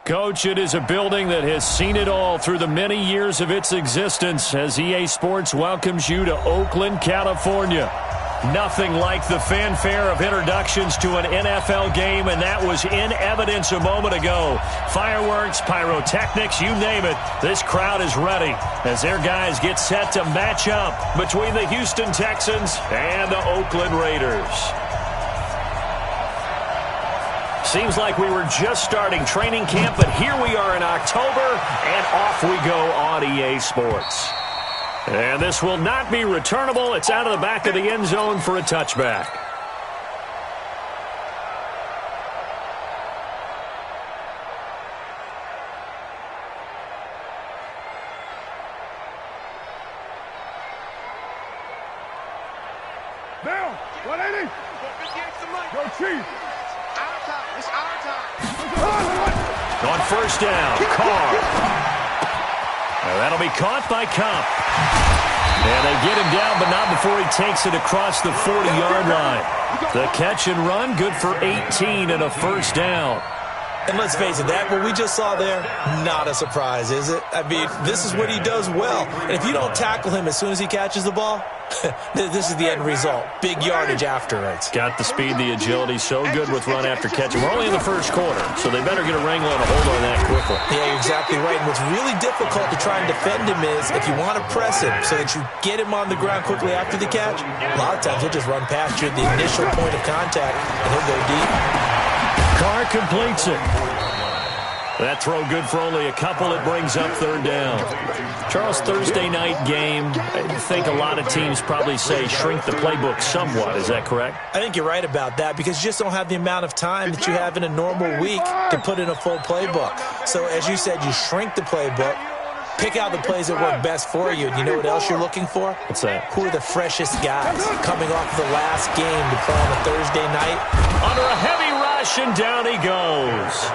Coach, it is a building that has seen it all through the many years of its existence as EA Sports welcomes you to Oakland, California. Nothing like the fanfare of introductions to an NFL game, and that was in evidence a moment ago. Fireworks, pyrotechnics, you name it, this crowd is ready as their guys get set to match up between the Houston Texans and the Oakland Raiders. Seems like we were just starting training camp, but here we are in October, and off we go on EA Sports. And this will not be returnable. It's out of the back of the end zone for a touchback. Bill, 180. Go Chief. It's our time. On first down, Carr. That'll be caught by Cup. And they get him down, but not before he takes it across the 40-yard line. The catch and run, good for 18 and a first down. And let's face it, that what we just saw there, not a surprise, is it? I mean, this is what he does well. And if you don't tackle him as soon as he catches the ball, this is the end result. Big yardage afterwards. Got the speed, the agility, so good with run after catch. We're only in the first quarter, so they better get a wrangle and a hold on that quickly. Yeah, you're exactly right. And what's really difficult to try and defend him is if you want to press him so that you get him on the ground quickly after the catch, a lot of times he'll just run past you at the initial point of contact, and he'll go deep. Carr completes it. That throw good for only a couple. It brings up third down. Charles, Thursday night game, I think a lot of teams probably say shrink the playbook somewhat. Is that correct? I think you're right about that because you just don't have the amount of time that you have in a normal week to put in a full playbook. So as you said, you shrink the playbook, pick out the plays that work best for you. And you know what else you're looking for? What's that? Who are the freshest guys coming off the last game to play on a Thursday night? Under a heavy rush, and down he goes.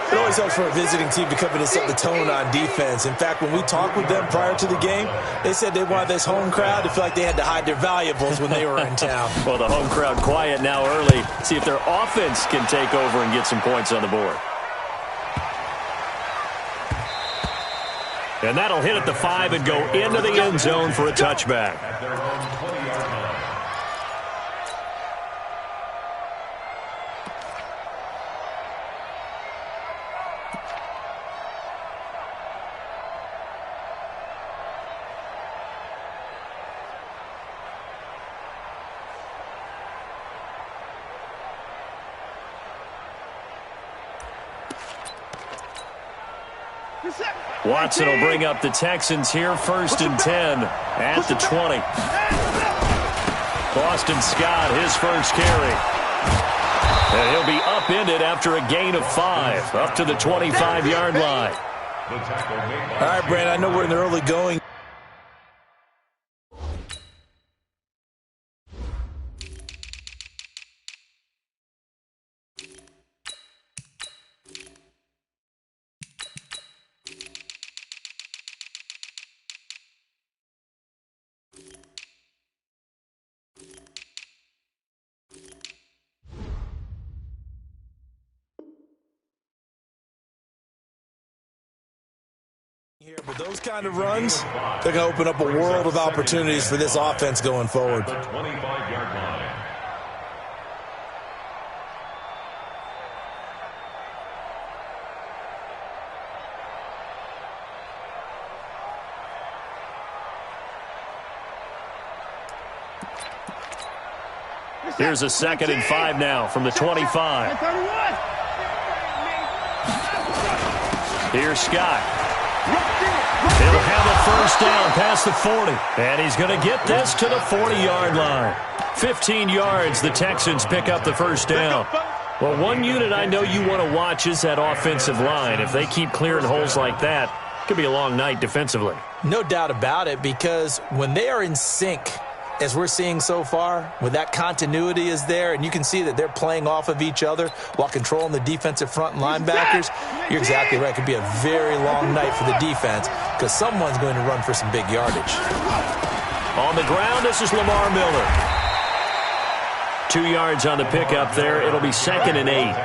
It always helps for a visiting team to come in and set the tone on defense. In fact, when we talked with them prior to the game, they said they wanted this home crowd to feel like they had to hide their valuables when they were in town. Well, the home crowd quiet now early. See if their offense can take over and get some points on the board. And that'll hit at the 5 and go into the end zone for a touchback. Watson will bring up the Texans here, 1st and 10 at the 20. Boston Scott, his first carry. And he'll be upended after a gain of 5, up to the 25-yard line. All right, Brandon, I know we're in the early going. Here, but those kind of runs, they're going to open up a world of opportunities for this offense going forward. The 25-yard line. Here's a 2nd and 5 now from the 25. Here's Scott. He'll have a first down past the 40. And he's going to get this to the 40-yard line. 15 yards, the Texans pick up the first down. Well, one unit I know you want to watch is that offensive line. If they keep clearing holes like that, it could be a long night defensively. No doubt about it, because when they are in sync, as we're seeing so far, when that continuity is there, and you can see that they're playing off of each other while controlling the defensive front and linebackers, you're exactly right. It could be a very long night for the defense because someone's going to run for some big yardage. On the ground, this is Lamar Miller. 2 yards on the pickup there. It'll be 2nd and 8.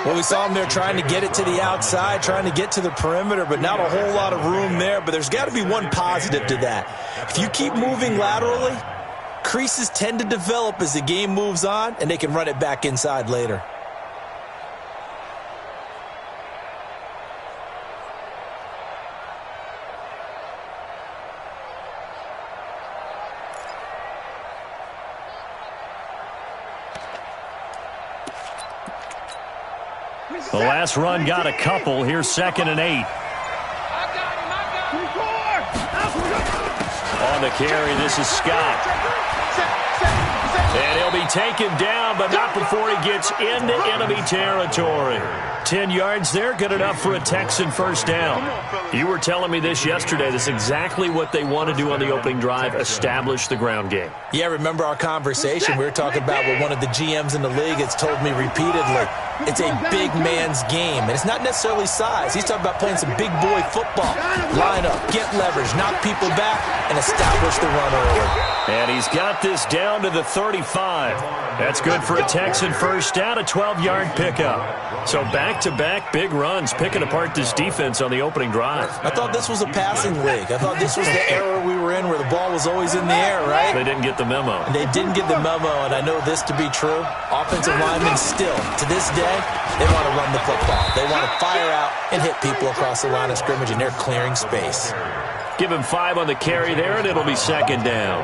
Well, we saw him there trying to get it to the outside, trying to get to the perimeter, but not a whole lot of room there. But there's got to be one positive to that. If you keep moving laterally, creases tend to develop as the game moves on, and they can run it back inside later. The last run got a couple. Here's 2nd and 8. On the carry, this is Scott. And he'll be taken down, but not before he gets into enemy territory. 10 yards there, good enough for a Texan first down. You were telling me this yesterday. That's exactly what they want to do on the opening drive, establish the ground game. Yeah, remember our conversation? We were talking about what one of the GMs in the league has told me repeatedly. It's a big man's game, and it's not necessarily size. He's talking about playing some big boy football. Line up, get leverage, knock people back, and establish the run early. And he's got this down to the 35. That's good for a Texan first down, a 12-yard pickup. So back-to-back big runs, picking apart this defense on the opening drive. I thought this was a passing league. I thought this was the era we were in where the ball was always in the air, right? They didn't get the memo. They didn't get the memo, and I know this to be true. Offensive linemen still, to this day, they want to run the football. They want to fire out and hit people across the line of scrimmage, and they're clearing space. Give him 5 on the carry there, and it'll be 2nd down.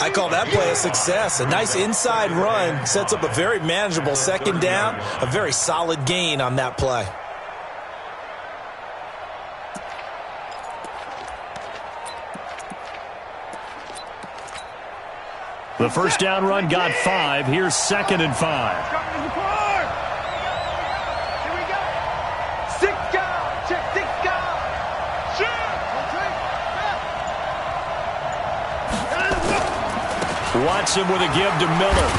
I call that play a success. A nice inside run sets up a very manageable 2nd down, a very solid gain on that play. The first down run got 5. Here's 2nd and 5. Watson with a give to Miller.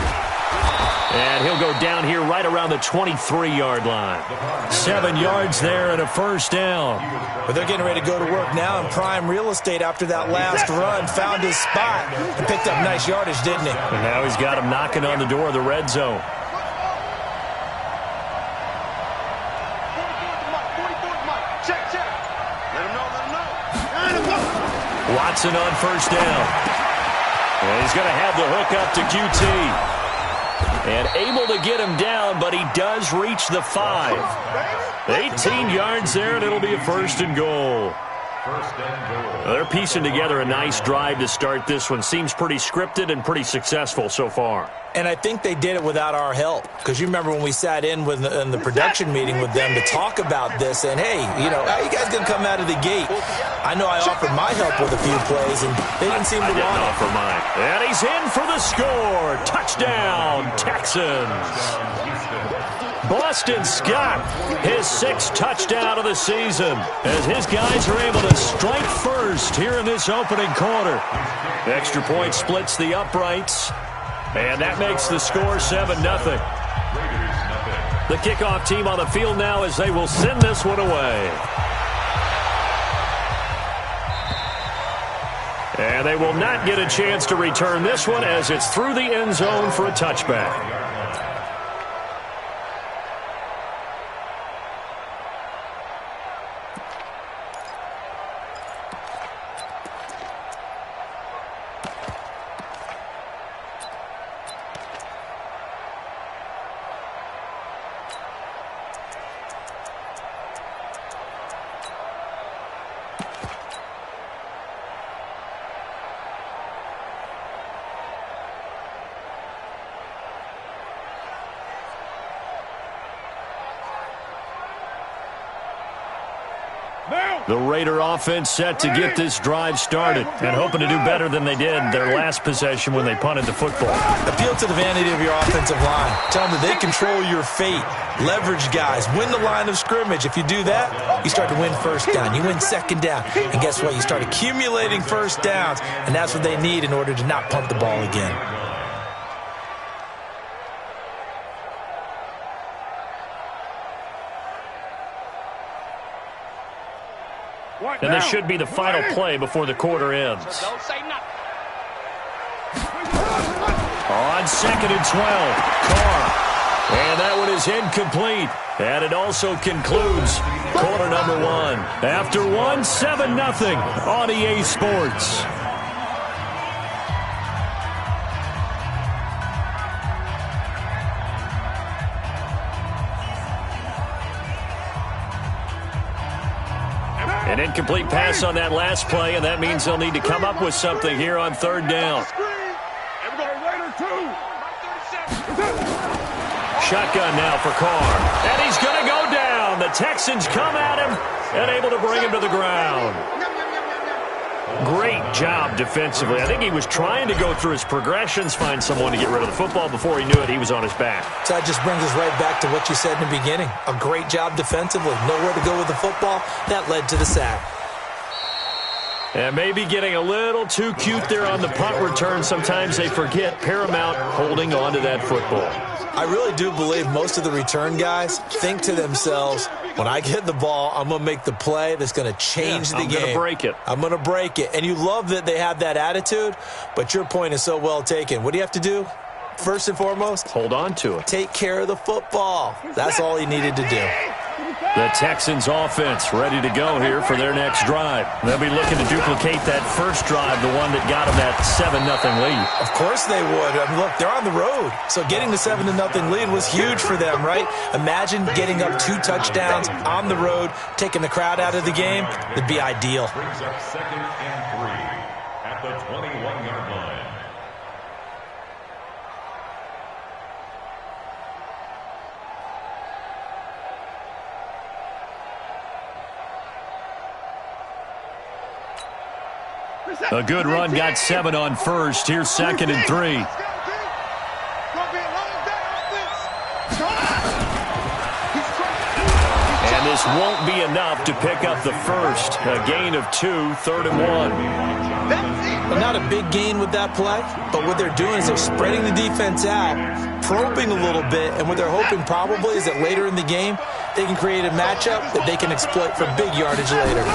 And he'll go down here right around the 23-yard line. 7 yards there and a first down. But they're getting ready to go to work now in prime real estate after that last run. Found his spot and picked up nice yardage, didn't he? And now he's got him knocking on the door of the red zone. Watson on first down. And he's going to have the hook up to QT. And able to get him down, but he does reach the 5. 18 yards there, and it'll be a 1st and goal. They're piecing together a nice drive to start this one. Seems pretty scripted and pretty successful so far. And I think they did it without our help. Because you remember when we sat in the production meeting with them to talk about this. And, hey, how you guys going to come out of the gate? I know I offered my help with a few plays, and they didn't seem to want it. I didn't offer mine. And he's in for the score. Touchdown, Texans. Boston Scott, his 6th touchdown of the season, as his guys are able to strike first here in this opening quarter. Extra point splits the uprights, and that makes the score 7-0. The kickoff team on the field now as they will send this one away. And they will not get a chance to return this one as it's through the end zone for a touchback. The Raider offense set to get this drive started and hoping to do better than they did their last possession when they punted the football. Appeal to the vanity of your offensive line. Tell them that they control your fate. Leverage guys. Win the line of scrimmage. If you do that, you start to win first down. You win 2nd down. And guess what? You start accumulating first downs, and that's what they need in order to not punt the ball again. And this should be the final play before the quarter ends. On 2nd and 12, Carr. And that one is incomplete. And it also concludes quarter number one. After one, 7-0 on EA Sports. An incomplete pass on that last play, and that means they'll need to come up with something here on third down. Shotgun now for Carr. And he's going to go down. The Texans come at him and able to bring him to the ground. Great job defensively. I think he was trying to go through his progressions, find someone to get rid of the football. Before he knew it, he was on his back. So that just brings us right back to what you said in the beginning. A great job defensively. Nowhere to go with the football. That led to the sack. And maybe getting a little too cute there on the punt return. Sometimes they forget paramount holding on to that football. I really do believe most of the return guys think to themselves, when I get the ball, I'm going to make the play that's going to change the game. I'm going to break it. I'm going to break it. And you love that they have that attitude, but your point is so well taken. What do you have to do? First and foremost, hold on to it. Take care of the football. That's all he needed to do. The Texans offense ready to go here for their next drive. They'll be looking to duplicate that first drive, the one that got them that 7-0 lead. Of course they would. I mean, look, they're on the road. So getting the 7-0 lead was huge for them, right? Imagine getting up 2 touchdowns on the road, taking the crowd out of the game. It'd be ideal. Brings up 2nd and 3 at the 21-yard line. A good run got 7 on first. Here's 2nd and 3. And this won't be enough to pick up the first. A gain of 2, 3rd and 1. Well, not a big gain with that play, but what they're doing is they're spreading the defense out, probing a little bit, and what they're hoping probably is that later in the game, they can create a matchup that they can exploit for big yardage later.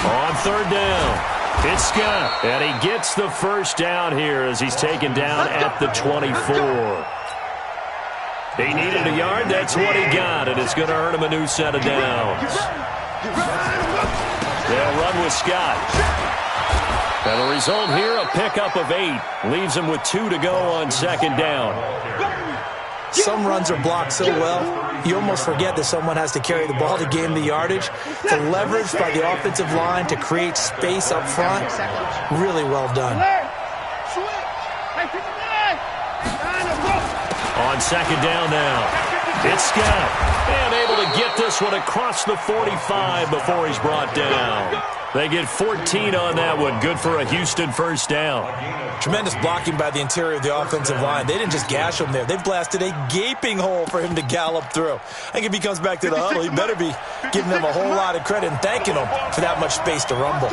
On 3rd down. It's Scott, and he gets the first down here as he's taken down at the 24. He needed a yard. That's what he got, and it's going to earn him a new set of downs. They'll run with Scott. And the result here, a pickup of 8. Leaves him with 2 to go on 2nd down. Some runs are blocked so well, you almost forget that someone has to carry the ball to gain the yardage. The leverage by the offensive line to create space up front, really well done. On 2nd down now, it's Scott. And able to get this one across the 45 before he's brought down. They get 14 on that one. Good for a Houston first down. Tremendous blocking by the interior of the offensive line. They didn't just gash him there. They blasted a gaping hole for him to gallop through. I think if he comes back to the huddle, he better be giving them a whole lot of credit and thanking them for that much space to rumble.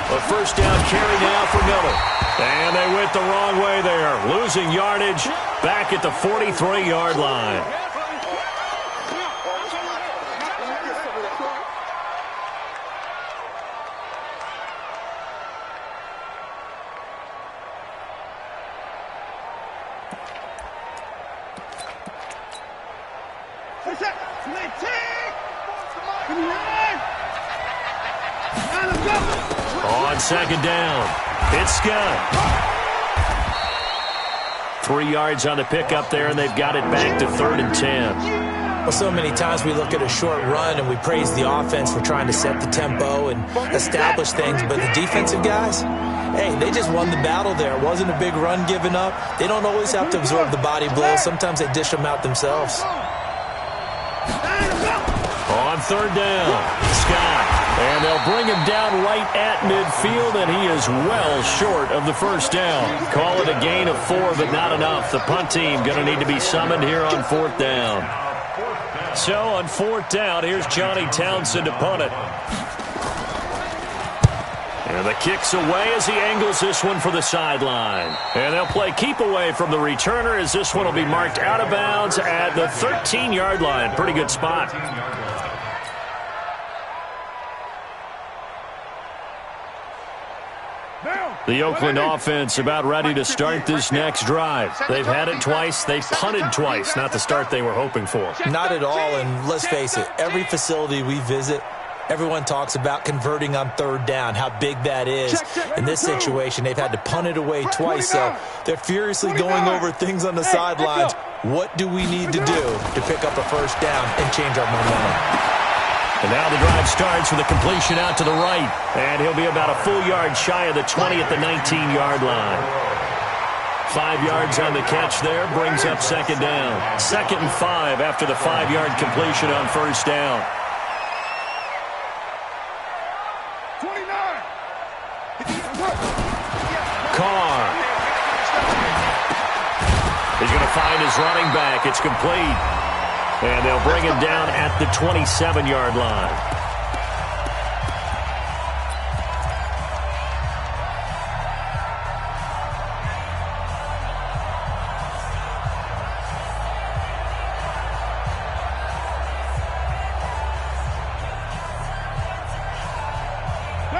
A first down carry now for Miller. And they went the wrong way there. Losing yardage back at the 43-yard line. On 2nd down, it's Scott. 3 yards on the pickup there, and they've got it back to 3rd and 10. Well, so many times we look at a short run and we praise the offense for trying to set the tempo and establish things, but the defensive guys, hey, they just won the battle there. It wasn't a big run given up. They don't always have to absorb the body blows. Sometimes they dish them out themselves. On 3rd down, Scott. And they'll bring him down right at midfield, and he is well short of the first down. Call it a gain of 4, but not enough. The punt team going to need to be summoned here on 4th down. So on 4th down, here's Johnny Townsend to punt it. And the kick's away as he angles this one for the sideline. And they'll play keep away from the returner as this one will be marked out of bounds at the 13-yard line. Pretty good spot. The The Oakland offense about ready to start this next drive. They've had it twice. They've punted twice. Not the start they were hoping for. Not at all, and let's face it, every facility we visit, everyone talks about converting on third down, how big that is. In this situation, they've had to punt it away twice, so they're furiously going over things on the sidelines. What do we need to do to pick up a first down and change our momentum? And now the drive starts with a completion out to the right. And he'll be about a full yard shy of the 20 at the 19-yard line. 5 yards on the catch there, brings up second down. 2nd and 5 after the 5-yard completion on first down. 29. Carr. He's going to find his running back. It's complete. And they'll bring him down at the 27-yard line.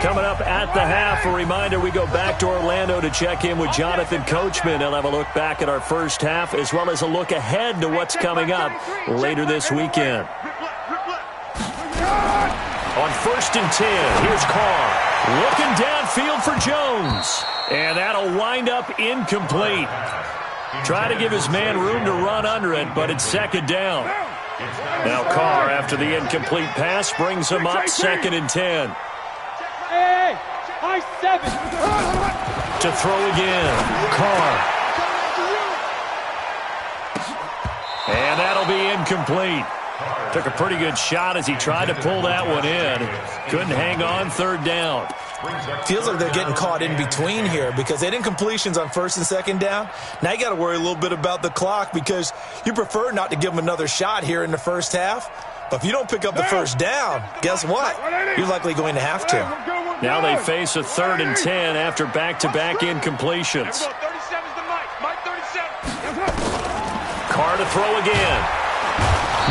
Coming up at the half, a reminder, we go back to Orlando to check in with Jonathan Coachman. He'll have a look back at our first half as well as a look ahead to what's coming up later this weekend. On 1st and 10, here's Carr. Looking downfield for Jones. And that'll wind up incomplete. Try to give his man room to run under it, but it's second down. Now Carr, after the incomplete pass, brings him up 2nd and 10. Hey, high 7. To throw again, Carr. And that'll be incomplete. Took a pretty good shot as he tried to pull that one in. Couldn't hang on, 3rd down. Feels like they're getting caught in between here because they had incompletions on 1st and 2nd down. Now you got to worry a little bit about the clock because you prefer not to give them another shot here in the first half. But if you don't pick up the first down, guess what? You're likely going to have to. Now they face a 3rd and 10 after back-to-back incompletions. Carr to throw again.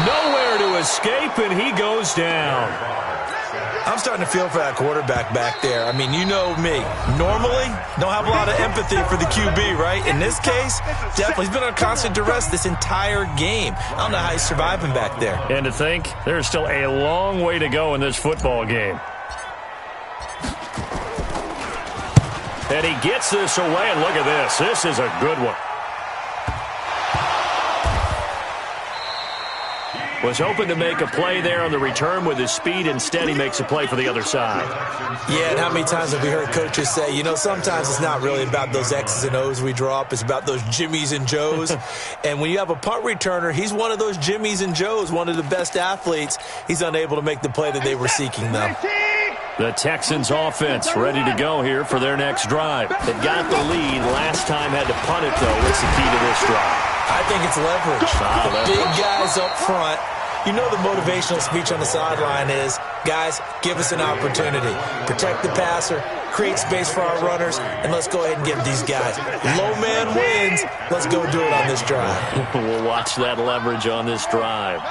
Nowhere to escape, and he goes down. I'm starting to feel for that quarterback back there. I mean, you know me. Normally, don't have a lot of empathy for the QB, right? In this case, definitely. He's been on constant duress this entire game. I don't know how he's surviving back there. And to think, there's still a long way to go in this football game. And he gets this away, and look at this. This is a good one. Was hoping to make a play there on the return with his speed. Instead, he makes a play for the other side. Yeah, and how many times have we heard coaches say, you know, sometimes it's not really about those X's and O's we draw up. It's about those Jimmies and Joes. And when you have a punt returner, he's one of those Jimmies and Joes, one of the best athletes. He's unable to make the play that they were seeking, though. The Texans offense ready to go here for their next drive. They got the lead last time, had to punt it, though. What's the key to this drive? I think it's leverage. The big guys up front. You know the motivational speech on the sideline is, guys, give us an opportunity. Protect the passer, create space for our runners, and let's go ahead and give these guys. Low man wins. Let's go do it on this drive. We'll watch that leverage on this drive.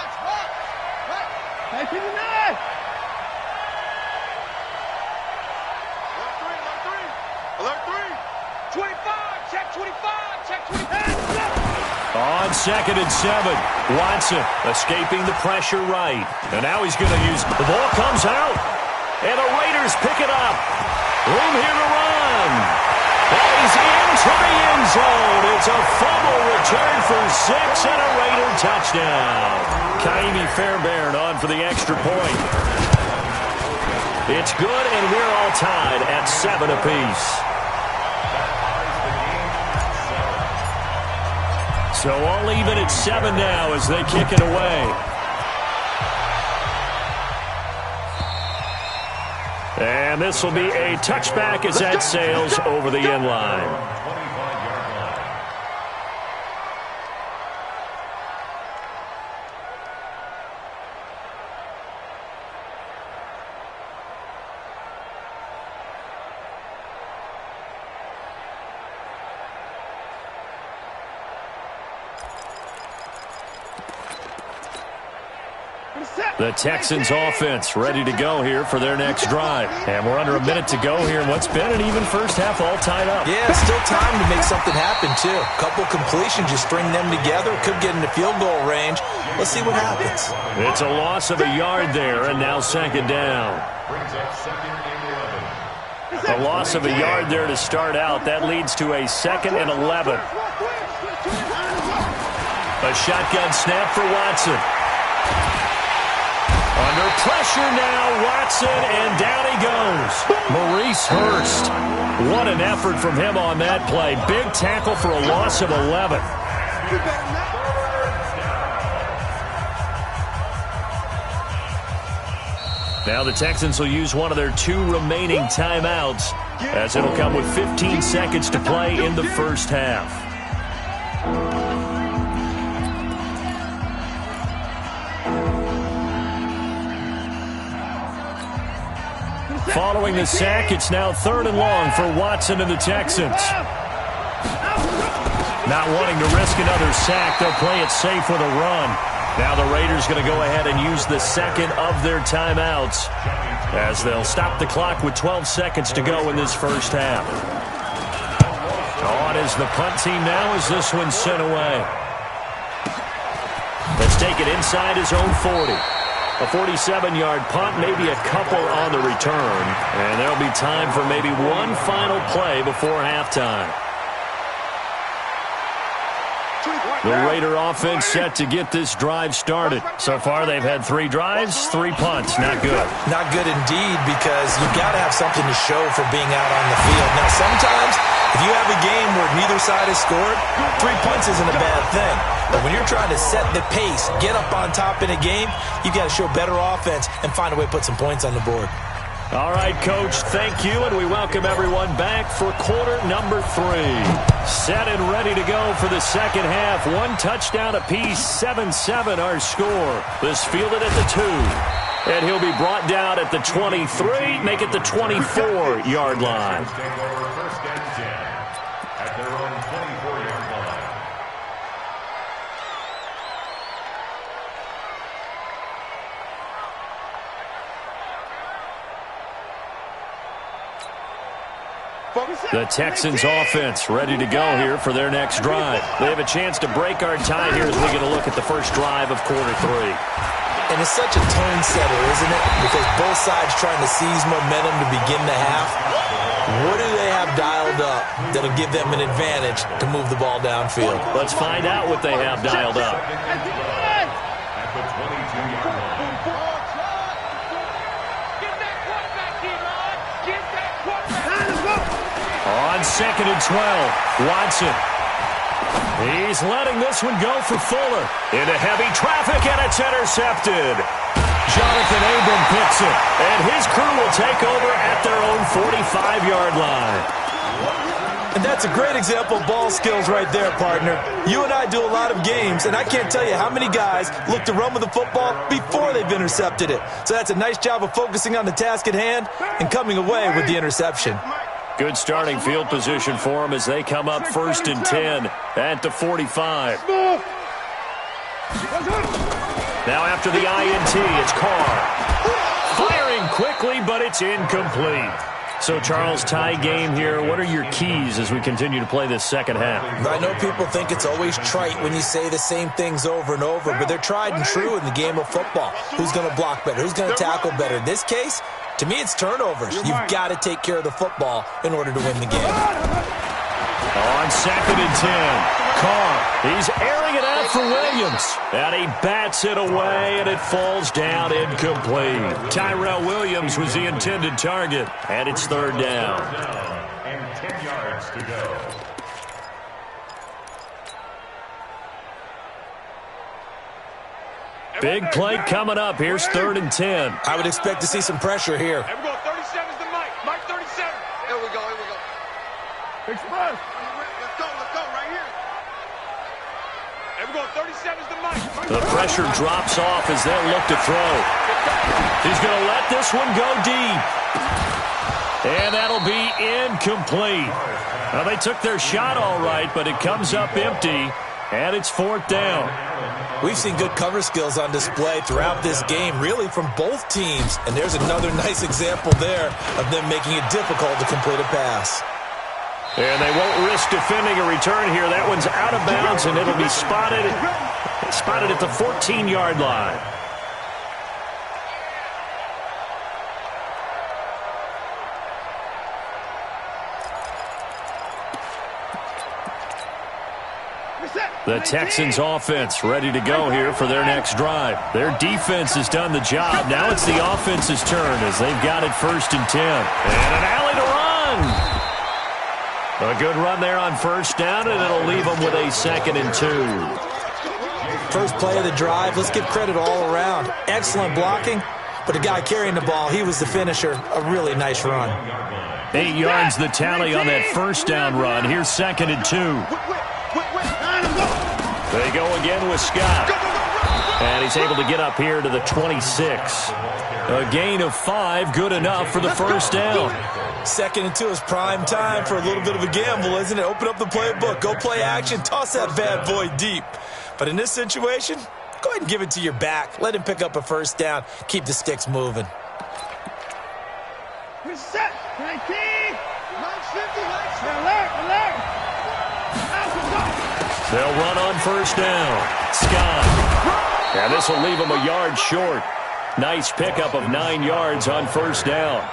On 2nd and 7, Watson escaping the pressure right. And now he's going to use, the ball comes out. And the Raiders pick it up. Room here to run. And he's into the end zone. It's a fumble return for 6 and a Raider touchdown. Kaimi Fairbairn on for the extra point. It's good, and we're all tied at 7 apiece. So all even at 7 now as they kick it away. And this will be a touchback as that sails over the end line. The Texans offense ready to go here for their next drive. And we're under a minute to go here in what's been an even first half, all tied up. Yeah, still time to make something happen, too. A couple completions, just string them together. Could get into field goal range. Let's see what happens. It's a loss of a yard there, and now second down. A loss of a yard there to start out. That leads to a 2nd and 11. A shotgun snap for Watson. Under pressure now, Watson, and down he goes. Maurice Hurst. What an effort from him on that play. Big tackle for a loss of 11. Now the Texans will use one of their 2 remaining timeouts, as it'll come with 15 seconds to play in the first half. Following the sack, it's now 3rd and long for Watson and the Texans. Not wanting to risk another sack, they'll play it safe with a run. Now the Raiders going to go ahead and use the 2nd of their timeouts, as they'll stop the clock with 12 seconds to go in this first half. On is the punt team now as this one's sent away. Let's take it inside his own 40. A 47-yard punt, maybe a couple on the return. And there'll be time for maybe one final play before halftime. The Raider offense set to get this drive started. So far, they've had 3 drives, 3 punts. Not good. Not good indeed, because you've got to have something to show for being out on the field. Now, sometimes, if you have a game where neither side has scored, 3 punts isn't a bad thing. But when you're trying to set the pace, get up on top in a game, you've got to show better offense and find a way to put some points on the board. All right, Coach, thank you, and we welcome everyone back for quarter number 3. Set and ready to go for the second half. 1 touchdown apiece, 7-7 our score. This fielded at the 2. And he'll be brought down at the 23, make it the 24-yard line. At their own 24-yard line. The Texans offense ready to go here for their next drive. They have a chance to break our tie here as we get a look at the first drive of quarter 3. And it's such a tone setter, isn't it? Because both sides trying to seize momentum to begin the half. What do they have dialed up that'll give them an advantage to move the ball downfield? Let's find out what they have dialed up. At the 22-yard line. On 2nd and 12, Watson. He's letting this one go for Fuller. Into heavy traffic, and it's intercepted. Jonathan Abram picks it, and his crew will take over at their own 45-yard line. And that's a great example of ball skills right there, partner. You and I do a lot of games, and I can't tell you how many guys look to run with the football before they've intercepted it. So that's a nice job of focusing on the task at hand and coming away with the interception. Good starting field position for them as they come up 1st and 10 at the 45. Now after the INT, it's Carr. Firing quickly, but it's incomplete. So, Charles, tie game here. What are your keys as we continue to play this second half? I know people think it's always trite when you say the same things over and over, but they're tried and true in the game of football. Who's going to block better? Who's going to tackle better? In this case, to me, it's turnovers. You've got to take care of the football in order to win the game. On 2nd and 10, Carr, he's airing it out for Williams. And he bats it away, and it falls down incomplete. Tyrell Williams was the intended target, and it's 3rd down. And 10 yards to go. Big play coming up. Here's 3rd and 10. I would expect to see some pressure here. Here we go. 37's the Mike. Mike 37. Here we go. Express. Let's go right here. Here we go. 37's the Mike. The pressure drops off as they'll look to throw. He's going to let this one go deep. And that'll be incomplete. Now, they took their shot all right, but it comes up empty. And it's 4th down. We've seen good cover skills on display throughout this game, really from both teams. And there's another nice example there of them making it difficult to complete a pass. And they won't risk defending a return here. That one's out of bounds, and it'll be spotted at the 14-yard line. The Texans offense ready to go here for their next drive. Their defense has done the job. Now it's the offense's turn as they've got it 1st and 10. And an alley to run. A good run there on 1st down, and it'll leave them with a 2nd and 2. First play of the drive, let's give credit all around. Excellent blocking, but the guy carrying the ball, he was the finisher. A really nice run. 8 yards the tally on that 1st down run. Here's 2nd and 2. They go again with Scott. And he's able to get up here to the 26. A gain of 5, good enough for the 1st down. 2nd and 2 is prime time for a little bit of a gamble, isn't it? Open up the playbook, go play action, toss that bad boy deep. But in this situation, go ahead and give it to your back. Let him pick up a 1st down. Keep the sticks moving. Reset. 19. 50. Alert. They'll run on 1st down. Scott. And this will leave them a yard short. Nice pickup of 9 yards on 1st down.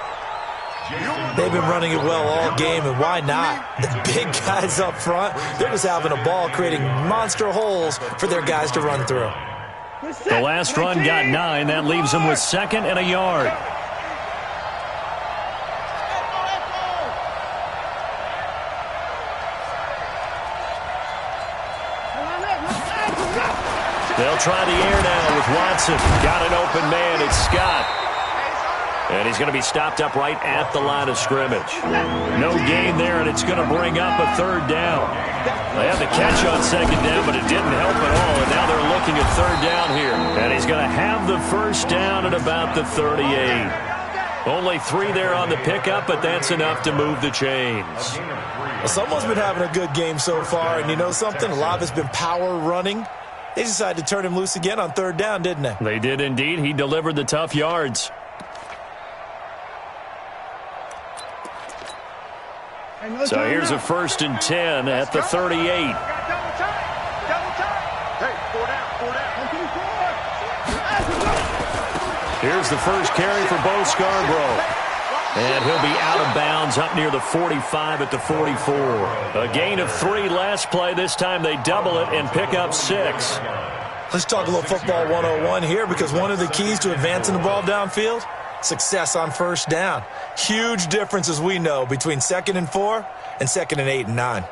They've been running it well all game, and why not? The big guys up front, they're just having a ball, creating monster holes for their guys to run through. The last run got 9. That leaves them with 2nd and a yard. They'll try the air now with Watson. Got an open man. It's Scott. And he's going to be stopped up right at the line of scrimmage. No gain there, and it's going to bring up a 3rd down. They had the catch on 2nd down, but it didn't help at all. And now they're looking at 3rd down here. And he's going to have the 1st down at about the 38. Only 3 there on the pickup, but that's enough to move the chains. Well, someone's been having a good game so far, and you know something? A lot of it's been power running. They decided to turn him loose again on 3rd down, didn't they? They did indeed. He delivered the tough yards. So here's a 1st and 10 at the 38. Double time. Hey, 4 down. Here's the first carry for Bo Scarborough. And he'll be out of bounds up near the 45 at the 44. A gain of 3 last play. This time they double it and pick up 6. Let's talk a little football 101 here, because one of the keys to advancing the ball downfield, success on 1st down. Huge difference, as we know, between 2nd and 4 and 2nd and 8 and 9.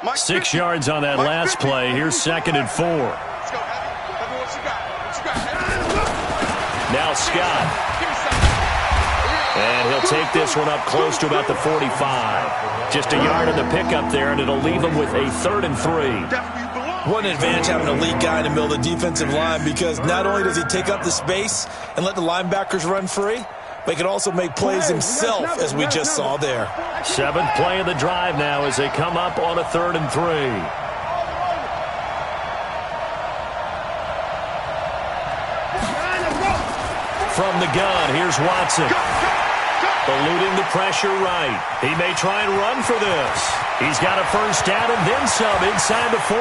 Mike, 6 yards on that last play. Here's 2nd and 4. Let's go, Heavy. What you got? Now Scott. And he'll take this one up close to about the 45. Just a yard in the pickup there, and it'll leave him with a 3rd and 3. What an advantage having an elite guy in the middle of the defensive line, because not only does he take up the space and let the linebackers run free, but he can also make plays himself, as we just saw there. 7th play of the drive now as they come up on a 3rd and 3. From the gun, here's Watson. Eluding the pressure right. He may try and run for this. He's got a 1st down and then some inside the 40.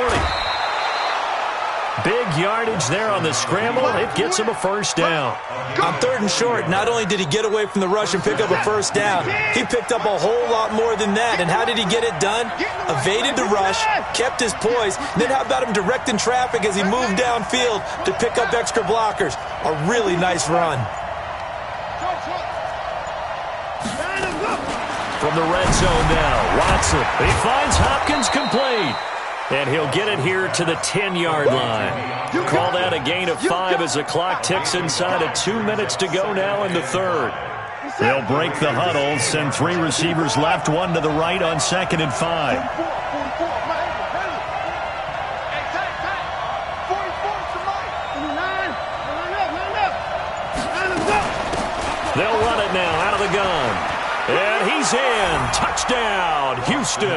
Big yardage there on the scramble. It gets him a 1st down. On 3rd and short, not only did he get away from the rush and pick up a 1st down, he picked up a whole lot more than that. And how did he get it done? Evaded the rush, kept his poise. Then how about him directing traffic as he moved downfield to pick up extra blockers? A really nice run. From the red zone now, Watson. He finds Hopkins complete. And he'll get it here to the 10-yard line. Call that a gain of 5 as the clock ticks inside of 2 minutes to go now in the 3rd. They'll break the huddle, send 3 receivers left, 1 to the right on 2nd and 5. They'll run it now out of the gun. And he's in. Touchdown, Houston.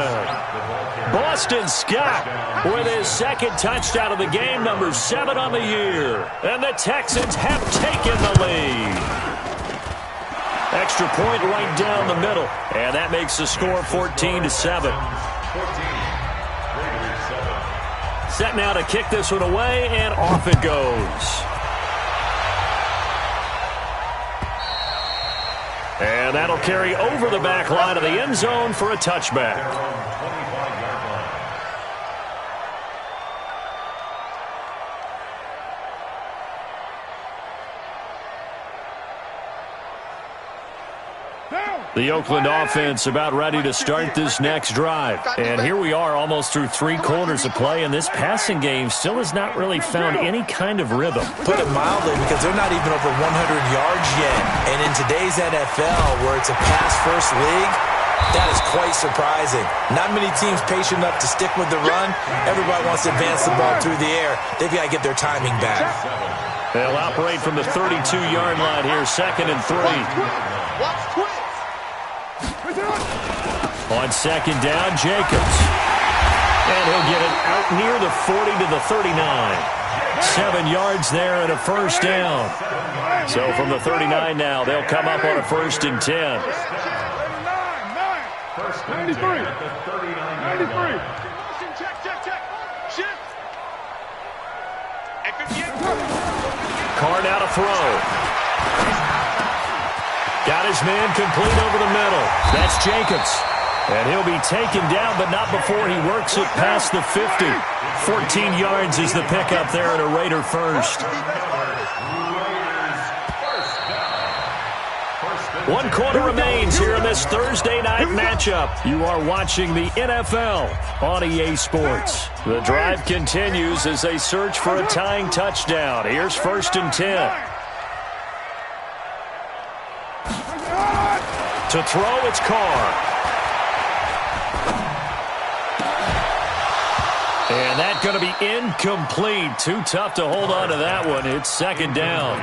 Boston Scott with his second touchdown of the game, number 7 on the year. And the Texans have taken the lead. Extra point right down the middle. And that makes the score 14-7. Set now to kick this one away, and off it goes. And that'll carry over the back line of the end zone for a touchback. The Oakland offense about ready to start this next drive. And here we are almost through 3 quarters of play, and this passing game still has not really found any kind of rhythm. Put it mildly, because they're not even over 100 yards yet. And in today's NFL, where it's a pass-first league, that is quite surprising. Not many teams patient enough to stick with the run. Everybody wants to advance the ball through the air. They've got to get their timing back. They'll operate from the 32-yard line here, 2nd and 3. Watch twins. On 2nd down, Jacobs. And he'll get it out near the 40 to the 39. 7 yards there and a first down. So from the 39 now, they'll come up on a 1st and 10. 93. 93. Check. Shift. Carr now to throw. Got his man complete over the middle. That's Jacobs. And he'll be taken down, but not before he works it past the 50. 14 yards is the pickup there and a Raider first. 1 quarter remains here in this Thursday night matchup. You are watching the NFL on EA Sports. The drive continues as they search for a tying touchdown. Here's 1st and 10. To throw, it's Carr. And that's going to be incomplete. Too tough to hold on to that one. It's 2nd down.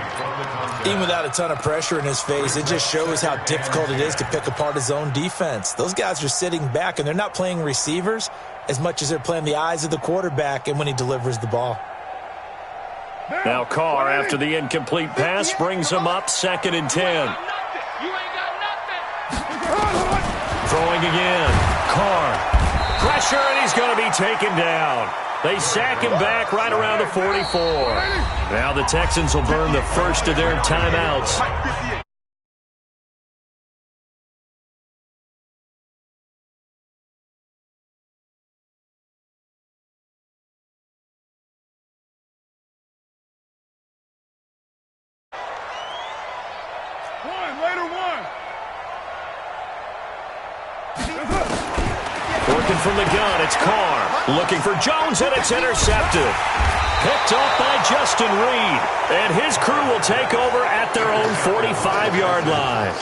Even without a ton of pressure in his face, it just shows how difficult it is to pick apart his own defense. Those guys are sitting back, and they're not playing receivers as much as they're playing the eyes of the quarterback and when he delivers the ball. Now Carr, after the incomplete pass, brings him up 2nd and 10. Throwing again. Carr. Pressure, and he's going to be taken down. They sack him back right around the 44. Now the Texans will burn the first of their timeouts. Working from the gun, it's Carr. Looking for Jones, and it's intercepted. Picked off by Justin Reed. And his crew will take over at their own 45-yard line.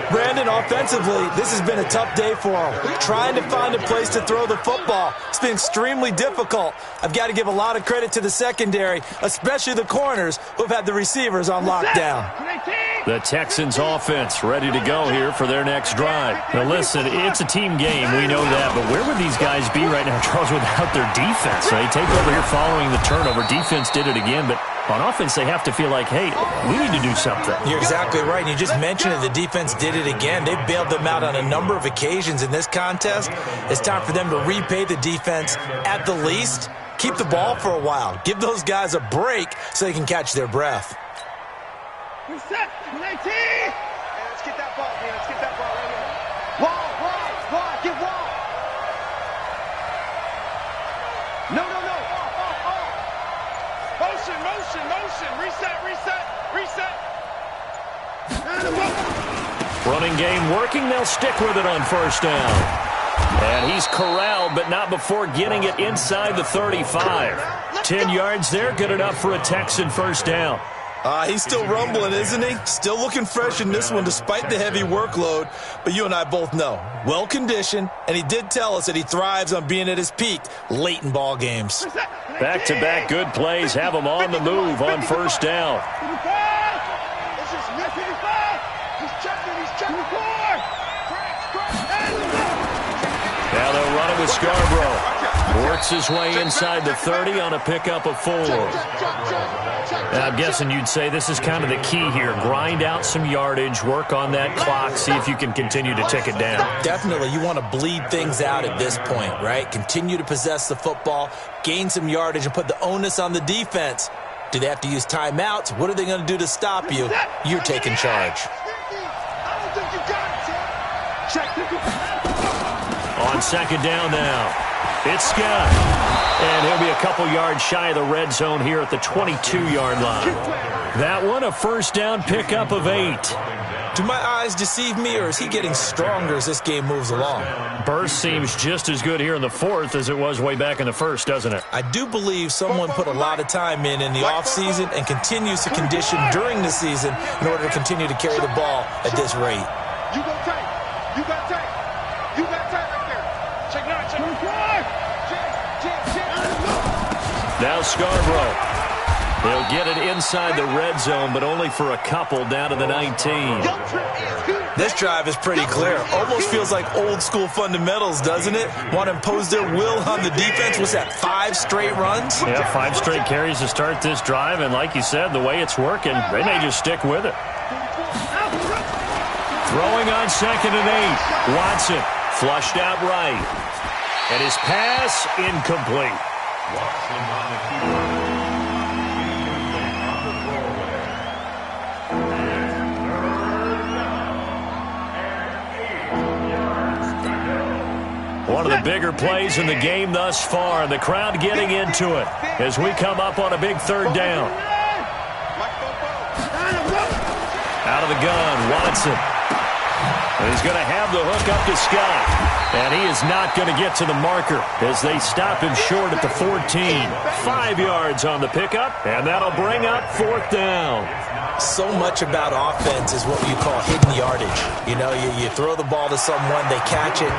Brandon, offensively, this has been a tough day for him. Trying to find a place to throw the football. It's been extremely difficult. I've got to give a lot of credit to the secondary, especially the corners who have had the receivers on lockdown. The Texans offense ready to go here for their next drive. Now listen, it's a team game, we know that, but where would these guys be right now, Charles, without their defense? They take over here following the turnover. Defense did it again, but on offense they have to feel like, hey, we need to do something. You're exactly right. You just mentioned it. The defense did it again. They bailed them out on a number of occasions in this contest. It's time for them to repay the defense at the least. Keep the ball for a while. Give those guys a break so they can catch their breath. Reset. 19. Hey, let's get that ball, man. Let's get that ball right here. Wall. Get wall. No. Motion. Running game working. They'll stick with it on 1st down. And he's corralled, but not before getting it inside the 35. 10 yards there, good enough for a Texan 1st down. He's still rumbling, isn't he? Still looking fresh in this one despite the heavy workload. But you and I both know, well-conditioned, and he did tell us that he thrives on being at his peak late in ball games. Back-to-back good plays have him on the move on 1st down. Now they'll run it with Scarborough. Works his way inside the 30 on a pickup of 4. I'm guessing you'd say this is kind of the key here. Grind out some yardage, work on that clock, see if you can continue to tick it down. Definitely, you want to bleed things out at this point, right? Continue to possess the football, gain some yardage, and put the onus on the defense. Do they have to use timeouts? What are they going to do to stop you? You're taking charge. On second down now, it's Scott. And he'll be a couple yards shy of the red zone here at the 22-yard line. That one, a first down pickup of 8. Do my eyes deceive me, or is he getting stronger as this game moves along? Burst seems just as good here in the 4th as it was way back in the 1st, doesn't it? I do believe someone put a lot of time in the offseason and continues to condition during the season in order to continue to carry the ball at this rate. You go tight. You got tight. You got tight right there. Check it out. Check it out. Now Scarborough. They'll get it inside the red zone, but only for a couple down to the 19. This drive is pretty clear. Almost feels like old school fundamentals, doesn't it? Want to impose their will on the defense. What's that, 5 straight runs? Yeah, 5 straight carries to start this drive, and like you said, the way it's working, they may just stick with it. Throwing on second and 8. Watson flushed out right. And his pass incomplete. Watson on the keeper. One of the bigger plays in the game thus far, and the crowd getting into it as we come up on a big third down. Out of the gun, Watson. And he's going to have the hook up to Scott. And he is not going to get to the marker as they stop him short at the 14. 5 yards on the pickup, and that'll bring up 4th down. So much about offense is what you call hidden yardage. You know, you throw the ball to someone, they catch it,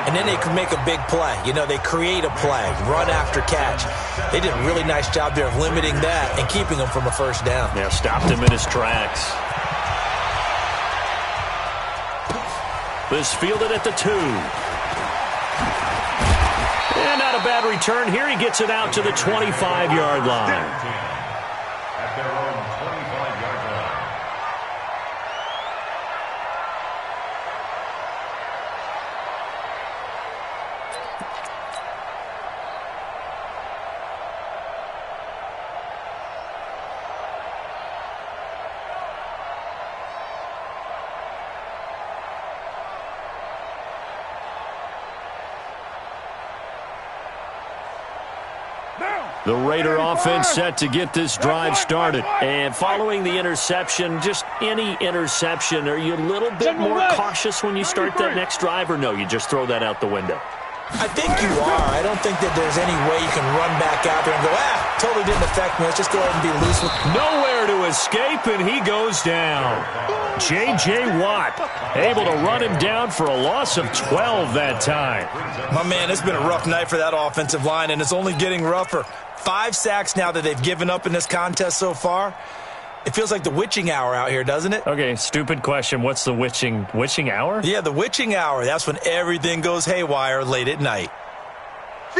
and then they can make a big play. You know, they create a play, run after catch. They did a really nice job there of limiting that and keeping him from a first down. Yeah, stopped him in his tracks. This fielded at the 2. And not a bad return here. He gets it out to the 25-yard line. At their own 25-yard line. The Raider offense set to get this drive started. And following the interception, just any interception, are you a little bit more cautious when you start that next drive, or no, you just throw that out the window? I think you are. I don't think that there's any way you can run back out there and go, totally didn't affect me. Let's just go ahead and be loose with it. Nowhere to escape, and he goes down. J.J. Watt able to run him down for a loss of 12 that time. My man, it's been a rough night for that offensive line, and it's only getting rougher. 5 sacks now that they've given up in this contest so far. It feels like the witching hour out here, doesn't it? Okay, stupid question. What's the witching hour? Yeah, the witching hour. That's when everything goes haywire late at night.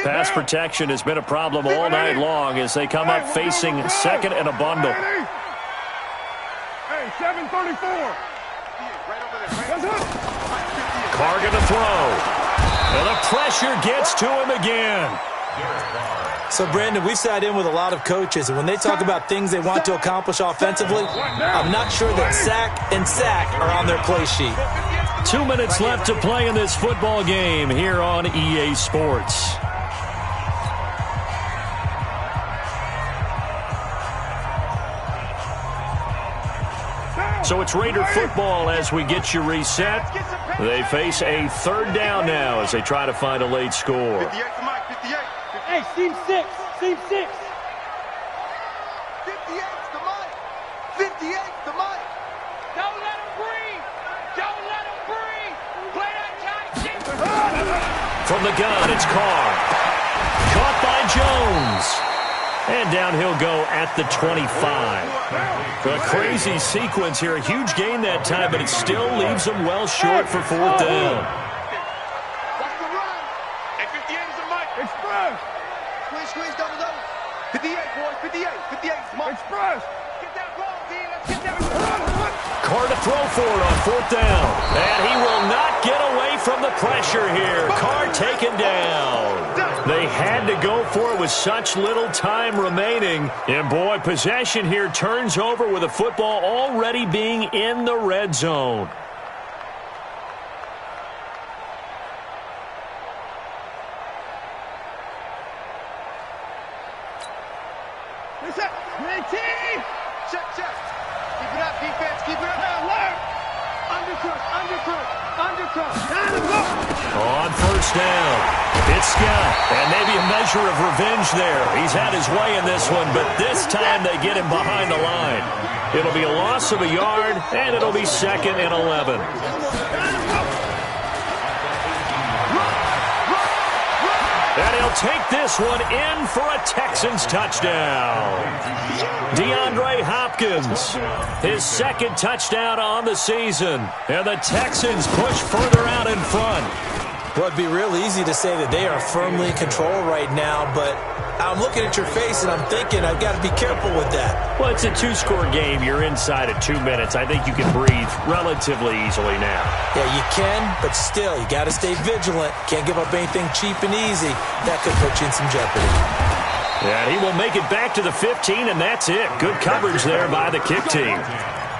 Pass protection has been a problem all night long as they come up facing second and a bundle. Hey, 734. Carr going to throw. And the pressure gets to him again. So, Brandon, we've sat in with a lot of coaches, and when they talk about things they want to accomplish offensively, I'm not sure that sack and sack are on their play sheet. 2 minutes left to play in this football game here on EA Sports. So it's Raider football as we get you reset. They face a third down now as they try to find a late score. 58 to Mike, 58. Hey, seam 6. Seam 6. 58 to Mike. 58 to Mike. Don't let him breathe. Don't let him breathe. Play that tight. From the gun, it's Carr. Caught by Jones. And down he'll go at the 25. A crazy sequence here. A huge gain that time, but it still leaves them well short for fourth down. Watch the run. And 58 is a mic. Express. Squeeze, double. 58, boys. 58. Mike. Express. Get that ball, D. Let's get that ball. Carr to throw for it on fourth down. And he will not get away from the pressure here. Carr taken down. They had to go for it with such little time remaining. And, boy, possession here turns over with the football already being in the red zone. Listen. 19. Check. Keep it up, defense. Keep it up. Alert. Undercut. Time to go. On first down, it's Scott, and maybe a measure of revenge there. He's had his way in this one, but this time they get him behind the line. It'll be a loss of a yard, and it'll be 2nd and 11. And he'll take this one in for a Texans touchdown. DeAndre Hopkins, his 2nd touchdown on the season. And the Texans push further out in front. Well, it'd be real easy to say that they are firmly in control right now, but I'm looking at your face and I'm thinking I've got to be careful with that. Well, it's a 2-score game. You're inside of 2 minutes. I think you can breathe relatively easily now. Yeah, you can, but still, you got to stay vigilant. Can't give up anything cheap and easy. That could put you in some jeopardy. Yeah, he will make it back to the 15, and that's it. Good coverage there by the kick team.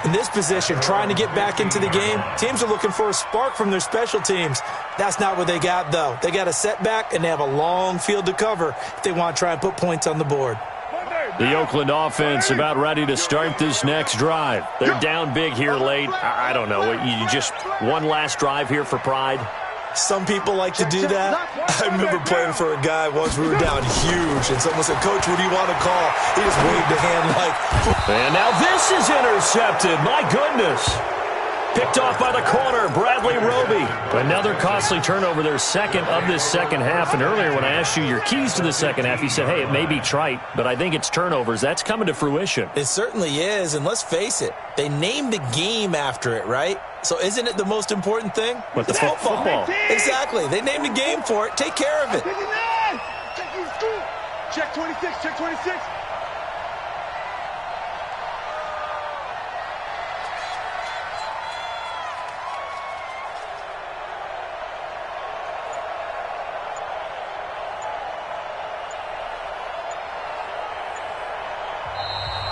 In this position, trying to get back into the game, teams are looking for a spark from their special teams. That's not what they got, though. They got a setback, and they have a long field to cover if they want to try and put points on the board. The Oakland offense about ready to start this next drive. They're down big here late. I don't know. You just one last drive here for pride? Some people like to do that. I remember playing for a guy once. We were down huge, and someone said, "Coach, what do you want to call?" He just waved a hand like... And now this is intercepted. My goodness. Picked off by the corner, Bradley Roby. Another costly turnover, their 2nd of this second half. And earlier when I asked you your keys to the second half, you said, hey, it may be trite, but I think it's turnovers. That's coming to fruition. It certainly is, and let's face it, they named the game after it, right? So isn't it the most important thing? What, the it's football? Exactly. They named the game for it. Take care of it. Check 26.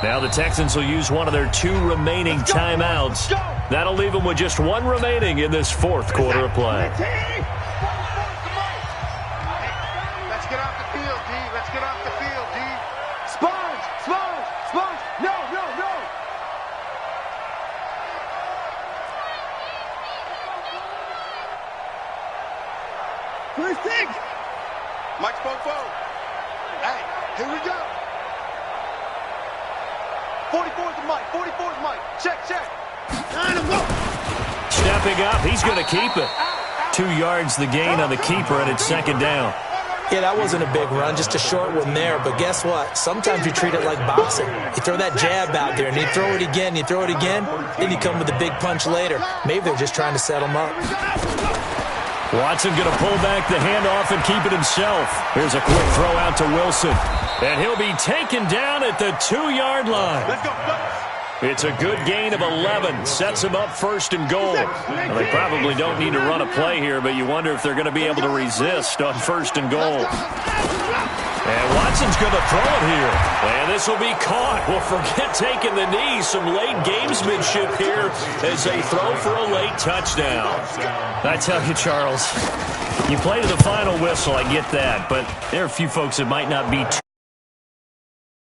Now the Texans will use one of their 2 remaining timeouts. That'll leave them with just 1 remaining in this 4th quarter of play. Let's get off the field, D. Let's get off the field, D. Sponge. No. 26. Mike Spofo. Hey, here we go. 44's Mike. Check. Time to go. Stepping up, he's going to keep it. 2 yards the gain on the keeper, and it's 2nd down. Yeah, that wasn't a big run, just a short one there. But guess what? Sometimes you treat it like boxing. You throw that jab out there, and you throw it again, then you come with a big punch later. Maybe they're just trying to set them up. Watson going to pull back the handoff and keep it himself. Here's a quick throw out to Wilson. And he'll be taken down at the 2-yard line. Let's go. It's a good gain of 11. Sets him up 1st and goal. Well, they probably don't need to run a play here, but you wonder if they're going to be able to resist on 1st and goal. And Watson's going to throw it here. And this will be caught. Well, forget taking the knee. Some late gamesmanship here as they throw for a late touchdown. I tell you, Charles, you play to the final whistle, I get that. But there are a few folks that might not be